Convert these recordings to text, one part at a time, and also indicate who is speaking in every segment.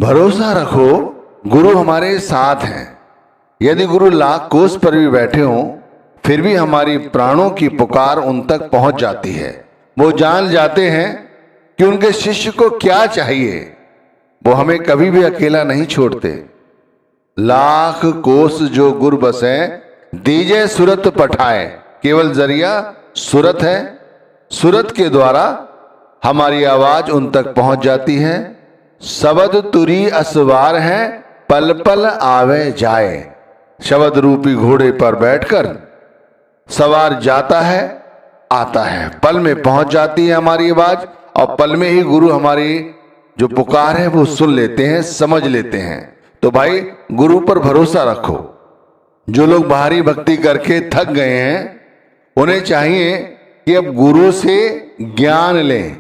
Speaker 1: भरोसा रखो, गुरु हमारे साथ हैं। यदि गुरु लाख कोस पर भी बैठे हों, फिर भी हमारी प्राणों की पुकार उन तक पहुंच जाती है। वो जान जाते हैं कि उनके शिष्य को क्या चाहिए। वो हमें कभी भी अकेला नहीं छोड़ते। लाख कोस जो गुर बसे, दीजे सुरत पठाए। केवल जरिया सुरत है। सुरत के द्वारा हमारी आवाज उन तक पहुंच जाती है। शब्द तुरी असवार है, पल पल आवे जाए। शब्द रूपी घोड़े पर बैठकर सवार जाता है, आता है, पल में पहुंच जाती है हमारी आवाज, और पल में ही गुरु हमारी जो पुकार है वो सुन लेते हैं, समझ लेते हैं। तो भाई गुरु पर भरोसा रखो। जो लोग बाहरी भक्ति करके थक गए हैं, उन्हें चाहिए कि अब गुरु से ज्ञान लें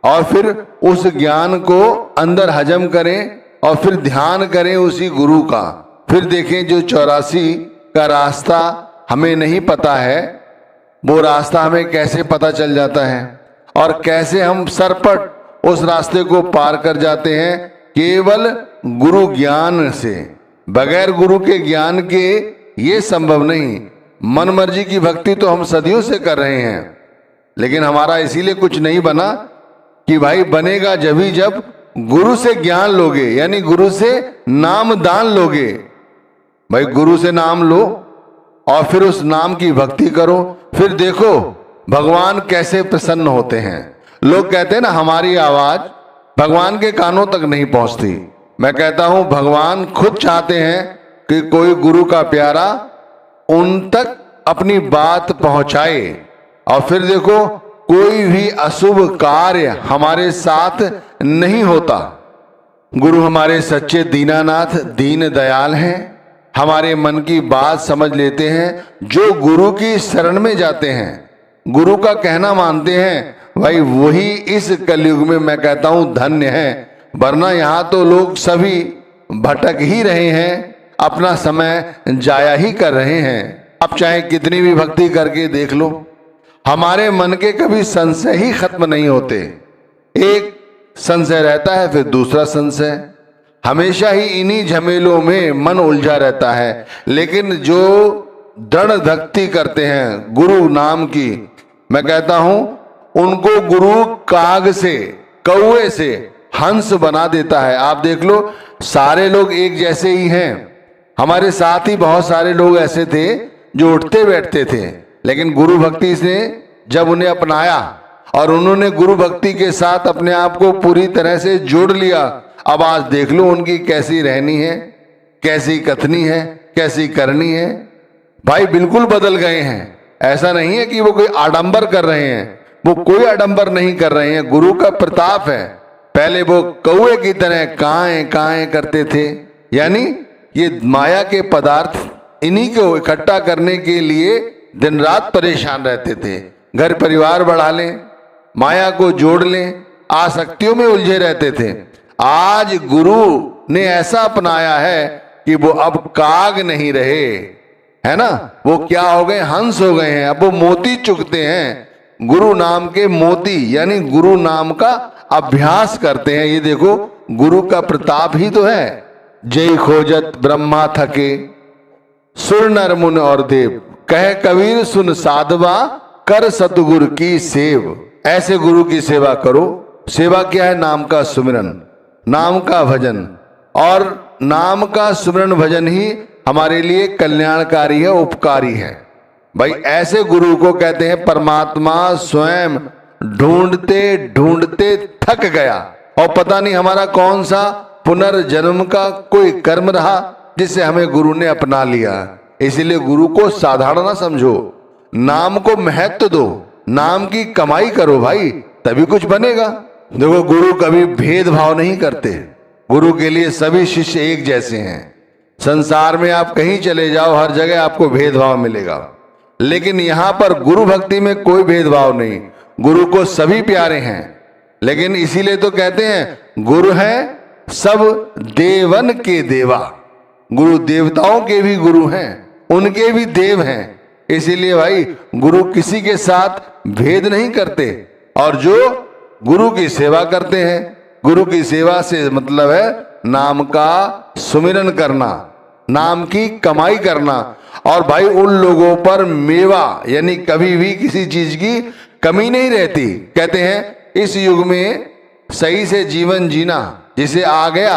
Speaker 1: और फिर उस ज्ञान को अंदर हजम करें और फिर ध्यान करें उसी गुरु का। फिर देखें जो 84 का रास्ता हमें नहीं पता है, वो रास्ता हमें कैसे पता चल जाता है और कैसे हम सरपट उस रास्ते को पार कर जाते हैं, केवल गुरु ज्ञान से। बगैर गुरु के ज्ञान के ये संभव नहीं। मन मर्जी की भक्ति तो हम सदियों से कर रहे हैं, लेकिन हमारा इसीलिए कुछ नहीं बना कि भाई बनेगा जभी जब गुरु से ज्ञान लोगे, यानी गुरु से नाम दान लोगे। भाई गुरु से नाम लो और फिर उस नाम की भक्ति करो, फिर देखो भगवान कैसे प्रसन्न होते हैं। लोग कहते हैं ना हमारी आवाज भगवान के कानों तक नहीं पहुंचती। मैं कहता हूं भगवान खुद चाहते हैं कि कोई गुरु का प्यारा उन तक अपनी बात पहुंचाए, और फिर देखो कोई भी अशुभ कार्य हमारे साथ नहीं होता। गुरु हमारे सच्चे दीनानाथ दीन दयाल हैं, हमारे मन की बात समझ लेते हैं। जो गुरु की शरण में जाते हैं, गुरु का कहना मानते हैं, भाई वही इस कलयुग में मैं कहता हूं धन्य है। वरना यहां तो लोग सभी भटक ही रहे हैं, अपना समय जाया ही कर रहे हैं। अब चाहे कितनी भी भक्ति करके देख लो, हमारे मन के कभी संशय ही खत्म नहीं होते। एक संशय रहता है, फिर दूसरा संशय, हमेशा ही इन्हीं झमेलों में मन उलझा रहता है। लेकिन जो दृढ़ भक्ति करते हैं गुरु नाम की, मैं कहता हूं उनको गुरु काग से, कौवे से हंस बना देता है। आप देख लो सारे लोग एक जैसे ही हैं। हमारे साथ ही बहुत सारे लोग ऐसे थे जो उठते बैठते थे, लेकिन गुरु भक्ति से जब उन्हें अपनाया और उन्होंने गुरु भक्ति के साथ अपने आप को पूरी तरह से जोड़ लिया, अब आज देख लो उनकी कैसी रहनी है, कैसी कथनी है, कैसी करनी है। भाई बिल्कुल बदल गए हैं। ऐसा नहीं है कि वो कोई आडंबर कर रहे हैं, वो कोई आडंबर नहीं कर रहे हैं, गुरु का प्रताप है। पहले वो कौवे की तरह काएं काएं करते थे, यानी ये माया के पदार्थ इन्हीं को इकट्ठा करने के लिए दिन रात परेशान रहते थे। घर परिवार बढ़ा लें, माया को जोड़ लें, आसक्तियों में उलझे रहते थे। आज गुरु ने ऐसा अपनाया है कि वो अब काग नहीं रहे, है ना, वो क्या हो गए, हंस हो गए हैं। अब वो मोती चुगते हैं, गुरु नाम के मोती, यानी गुरु नाम का अभ्यास करते हैं। ये देखो गुरु का प्रताप ही तो है। जय खोजत ब्रह्मा थके, सुर नर मुन और देव, कह कबीर सुन साधवा, कर सतगुरु की सेव। ऐसे गुरु की सेवा करो। सेवा क्या है? नाम का सुमिरन, नाम का भजन, और नाम का सुमिरन भजन ही हमारे लिए कल्याणकारी है, उपकारी है। भाई ऐसे गुरु को कहते हैं परमात्मा स्वयं ढूंढते ढूंढते थक गया, और पता नहीं हमारा कौन सा पुनर्जन्म का कोई कर्म रहा जिससे हमें गुरु ने अपना लिया। इसीलिए गुरु को साधारण ना समझो, नाम को महत्व दो, नाम की कमाई करो भाई, तभी कुछ बनेगा। देखो गुरु कभी भेदभाव नहीं करते, गुरु के लिए सभी शिष्य एक जैसे हैं। संसार में आप कहीं चले जाओ, हर जगह आपको भेदभाव मिलेगा, लेकिन यहां पर गुरु भक्ति में कोई भेदभाव नहीं। गुरु को सभी प्यारे हैं, लेकिन इसीलिए तो कहते हैं गुरु है सब देवन के देवा। गुरु देवताओं के भी गुरु हैं, उनके भी देव हैं। इसीलिए भाई गुरु किसी के साथ भेद नहीं करते, और जो गुरु की सेवा करते हैं, गुरु की सेवा से मतलब है नाम का सुमिरन करना, नाम की कमाई करना। और भाई उन लोगों पर मेवा यानी कभी भी किसी चीज की कमी नहीं रहती। कहते हैं इस युग में सही से जीवन जीना जिसे आ गया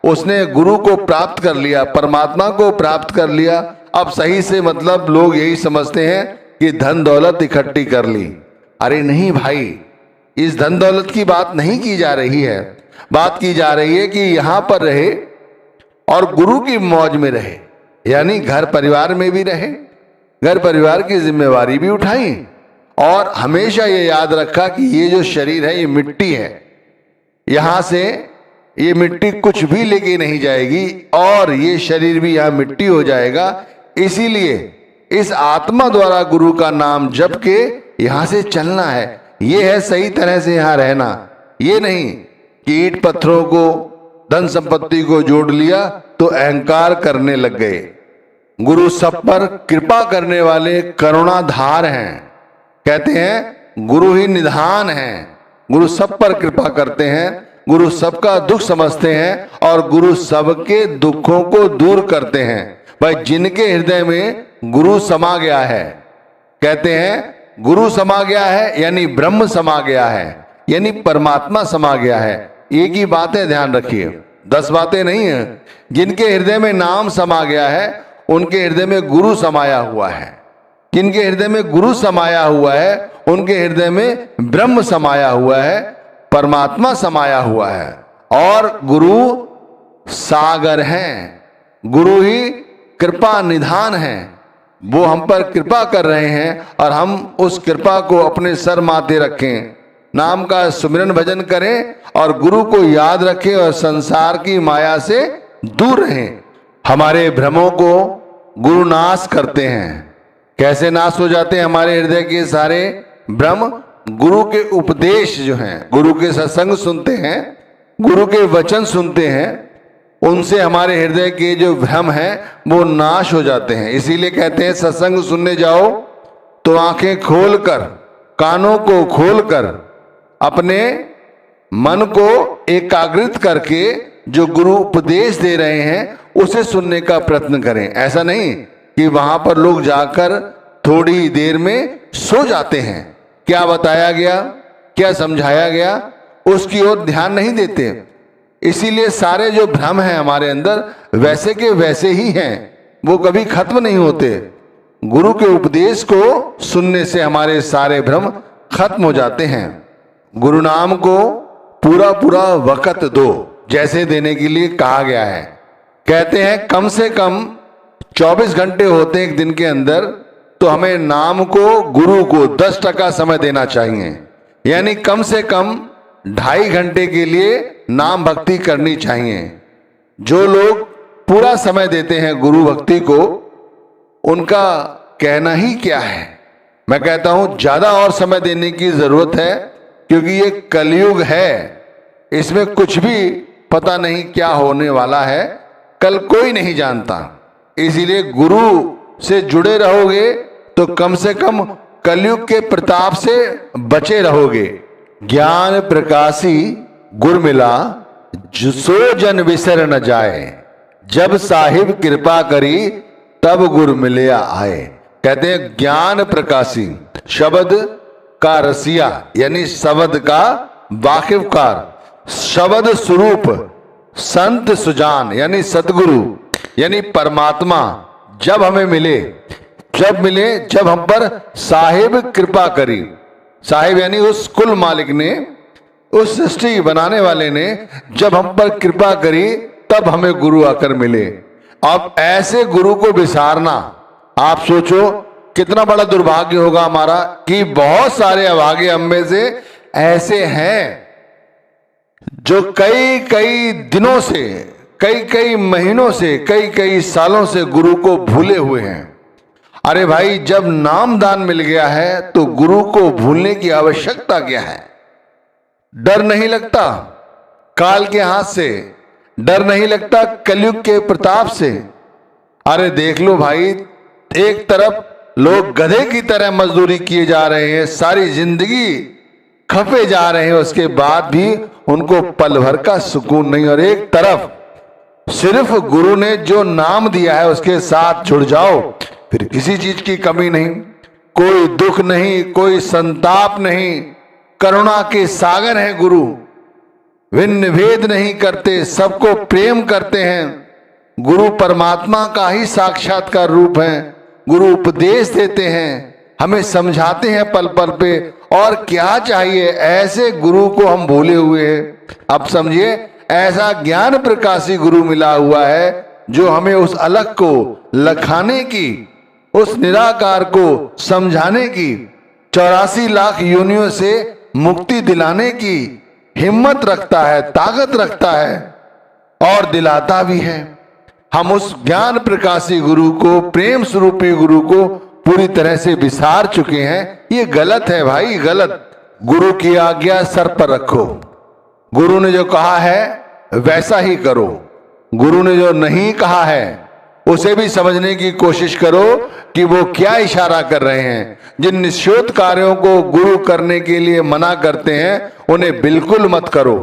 Speaker 1: उसने गुरु को प्राप्त कर लिया, परमात्मा को प्राप्त कर लिया। अब सही से मतलब लोग यही समझते हैं कि धन दौलत इकट्ठी कर ली। अरे नहीं भाई, इस धन दौलत की बात नहीं की जा रही है। बात की जा रही है कि यहां पर रहे और गुरु की मौज में रहे, यानी घर परिवार में भी रहे, घर परिवार की जिम्मेवारी भी उठाई और हमेशा ये याद रखा कि ये जो शरीर है ये मिट्टी है, यहां से ये मिट्टी कुछ भी लेके नहीं जाएगी और ये शरीर भी यहां मिट्टी हो जाएगा। इसीलिए इस आत्मा द्वारा गुरु का नाम जप के यहां से चलना है। ये है सही तरह से यहां रहना। ये नहीं कि ईंट पत्थरों को धन संपत्ति को जोड़ लिया तो अहंकार करने लग गए। गुरु सब पर कृपा करने वाले करुणाधार हैं। कहते हैं गुरु ही निधान है। गुरु सब पर कृपा करते हैं, गुरु सबका दुख समझते हैं और गुरु सबके दुखों को दूर करते हैं। भाई जिनके हृदय में गुरु समा गया है, कहते हैं गुरु समा गया है यानी ब्रह्म समा गया है, यानी परमात्मा समा गया है। एक ही बातें ध्यान रखिए, 10 बातें नहीं है। जिनके हृदय में नाम समा गया है उनके हृदय में गुरु समाया हुआ है। जिनके हृदय में गुरु समाया हुआ है उनके हृदय में ब्रह्म समाया हुआ है, परमात्मा समाया हुआ है। और गुरु सागर हैं, गुरु ही कृपा निधान है। वो हम पर कृपा कर रहे हैं और हम उस कृपा को अपने सर माथे रखें, नाम का सुमिरन भजन करें और गुरु को याद रखें और संसार की माया से दूर रहें। हमारे भ्रमों को गुरु नाश करते हैं। कैसे नाश हो जाते हैं हमारे हृदय के सारे भ्रम? गुरु के उपदेश जो हैं, गुरु के सत्संग सुनते हैं, गुरु के वचन सुनते हैं, उनसे हमारे हृदय के जो भ्रम हैं वो नाश हो जाते हैं। इसीलिए कहते हैं सत्संग सुनने जाओ तो आंखें खोलकर, कानों को खोलकर, अपने मन को एकाग्रित करके जो गुरु उपदेश दे रहे हैं उसे सुनने का प्रयत्न करें। ऐसा नहीं कि वहां पर लोग जाकर थोड़ी देर में सो जाते हैं। क्या बताया गया, क्या समझाया गया, उसकी ओर ध्यान नहीं देते। इसीलिए सारे जो भ्रम हैं हमारे अंदर वैसे के वैसे ही हैं, वो कभी खत्म नहीं होते। गुरु के उपदेश को सुनने से हमारे सारे भ्रम खत्म हो जाते हैं। गुरु नाम को पूरा पूरा वक़्त दो, जैसे देने के लिए कहा गया है। कहते हैं कम से कम 24 घंटे होते हैं एक दिन के अंदर, तो हमें नाम को, गुरु को 10% समय देना चाहिए। यानी कम से कम 2.5 घंटे के लिए नाम भक्ति करनी चाहिए। जो लोग पूरा समय देते हैं गुरु भक्ति को, उनका कहना ही क्या है। मैं कहता हूं ज्यादा और समय देने की जरूरत है, क्योंकि ये कलयुग है, इसमें कुछ भी पता नहीं क्या होने वाला है, कल कोई नहीं जानता। इसीलिए गुरु से जुड़े रहोगे तो कम से कम कलयुग के प्रताप से बचे रहोगे। ज्ञान प्रकाशी गुर मिला, सो जन विसर न जाए, जब साहिब कृपा करी तब गुर मिलिया आए। कहते हैं ज्ञान प्रकाशी, शब्द का रसिया यानी शब्द का वाकिफकार, शब्द स्वरूप संत सुजान यानी सतगुरु यानी परमात्मा जब हमें मिले, जब हम पर साहिब कृपा करी। साहिब यानी उस कुल मालिक ने, उस सृष्टि बनाने वाले ने जब हम पर कृपा करी तब हमें गुरु आकर मिले। अब ऐसे गुरु को विसारना, आप सोचो कितना बड़ा दुर्भाग्य होगा हमारा कि बहुत सारे अभागे हम में से ऐसे हैं जो कई कई दिनों से, कई कई महीनों से, कई कई सालों से गुरु को भूले हुए हैं। अरे भाई, जब नाम दान मिल गया है तो गुरु को भूलने की आवश्यकता क्या है? डर नहीं लगता काल के हाथ से? डर नहीं लगता कलयुग के प्रताप से? अरे देख लो भाई, एक तरफ लोग गधे की तरह मजदूरी किए जा रहे हैं, सारी जिंदगी खपे जा रहे हैं, उसके बाद भी उनको पल भर का सुकून नहीं। और एक तरफ सिर्फ गुरु ने जो नाम दिया है उसके साथ जुड़ जाओ, फिर किसी चीज की कमी नहीं, कोई दुख नहीं, कोई संताप नहीं। करुणा के सागर हैं गुरु, भिन्न भेद नहीं करते, सबको प्रेम करते हैं। गुरु परमात्मा का ही साक्षात्कार रूप है। गुरु उपदेश देते हैं, हमें समझाते हैं पल पल पे। और क्या चाहिए, ऐसे गुरु को हम भूले हुए हैं। अब समझिए, ऐसा ज्ञान प्रकाशी गुरु मिला हुआ है जो हमें उस अलग को लखाने की, उस निराकार को समझाने की, 84 लाख योनियों से मुक्ति दिलाने की हिम्मत रखता है, ताकत रखता है और दिलाता भी है। हम उस ज्ञान प्रकाशी गुरु को, प्रेम स्वरूपी गुरु को पूरी तरह से विसार चुके हैं। ये गलत है भाई, गलत। गुरु की आज्ञा सर पर रखो। गुरु ने जो कहा है वैसा ही करो। गुरु ने जो नहीं कहा है उसे भी समझने की कोशिश करो कि वो क्या इशारा कर रहे हैं। जिन निषिद्ध कार्यों को गुरु करने के लिए मना करते हैं उन्हें बिल्कुल मत करो।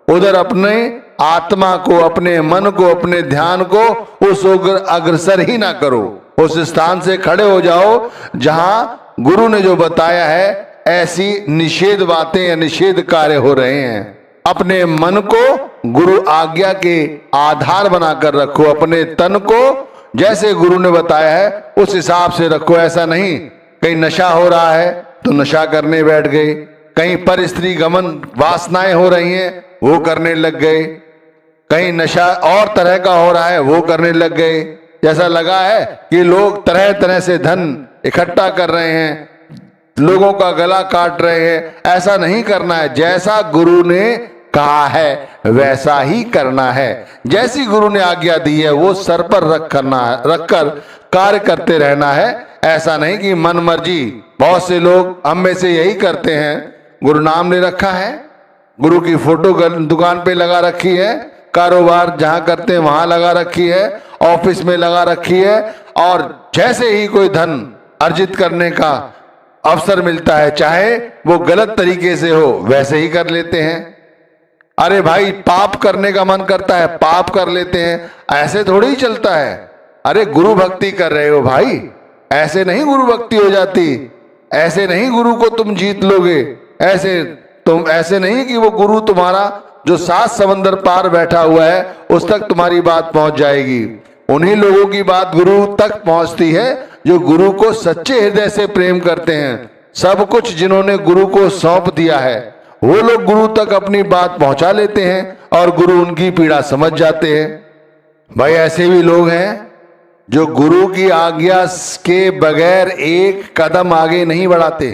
Speaker 1: उधर अपने आत्मा को, अपने मन को, अपने ध्यान को उस ओर अग्रसर ही ना करो। उस स्थान से खड़े हो जाओ जहां गुरु ने जो बताया है ऐसी निषेध बातें या निषेध कार्य हो रहे हैं। अपने मन को गुरु आज्ञा के आधार बनाकर रखो। अपने तन को जैसे गुरु ने बताया है उस हिसाब से रखो। ऐसा नहीं कहीं नशा हो रहा है तो नशा करने बैठ गए, कहीं पर स्त्री गमन वासनाएं हो रही हैं वो करने लग गए, कहीं नशा और तरह का हो रहा है वो करने लग गए। जैसा लगा है कि लोग तरह तरह से धन इकट्ठा कर रहे हैं, लोगों का गला काट रहे हैं। ऐसा नहीं करना है। जैसा गुरु ने कहा है वैसा ही करना है। जैसी गुरु ने आज्ञा दी है वो सर पर रखकर कार्य करते रहना है। ऐसा नहीं कि मन मर्जी। बहुत से लोग हम में से यही करते हैं। गुरु नाम ने रखा है, गुरु की फोटो दुकान पे लगा रखी है, कारोबार जहां करते हैं वहां लगा रखी है, ऑफिस में लगा रखी है, और जैसे ही कोई धन अर्जित करने का अवसर मिलता है, चाहे वो गलत तरीके से हो, वैसे ही कर लेते हैं। अरे भाई, पाप करने का मन करता है, पाप कर लेते हैं। ऐसे थोड़ी ही चलता है। अरे गुरु भक्ति कर रहे हो भाई, ऐसे नहीं गुरु भक्ति हो जाती। ऐसे नहीं गुरु को तुम जीत लोगे। ऐसे नहीं कि वो गुरु तुम्हारा जो 7 समंदर पार बैठा हुआ है उस तक तुम्हारी बात पहुंच जाएगी। उन्हीं लोगों की बात गुरु तक पहुंचती है जो गुरु को सच्चे हृदय से प्रेम करते हैं। सब कुछ जिन्होंने गुरु को सौंप दिया है वो लोग गुरु तक अपनी बात पहुंचा लेते हैं और गुरु उनकी पीड़ा समझ जाते हैं। भाई, ऐसे भी लोग हैं जो गुरु की आज्ञा के बगैर एक कदम आगे नहीं बढ़ाते।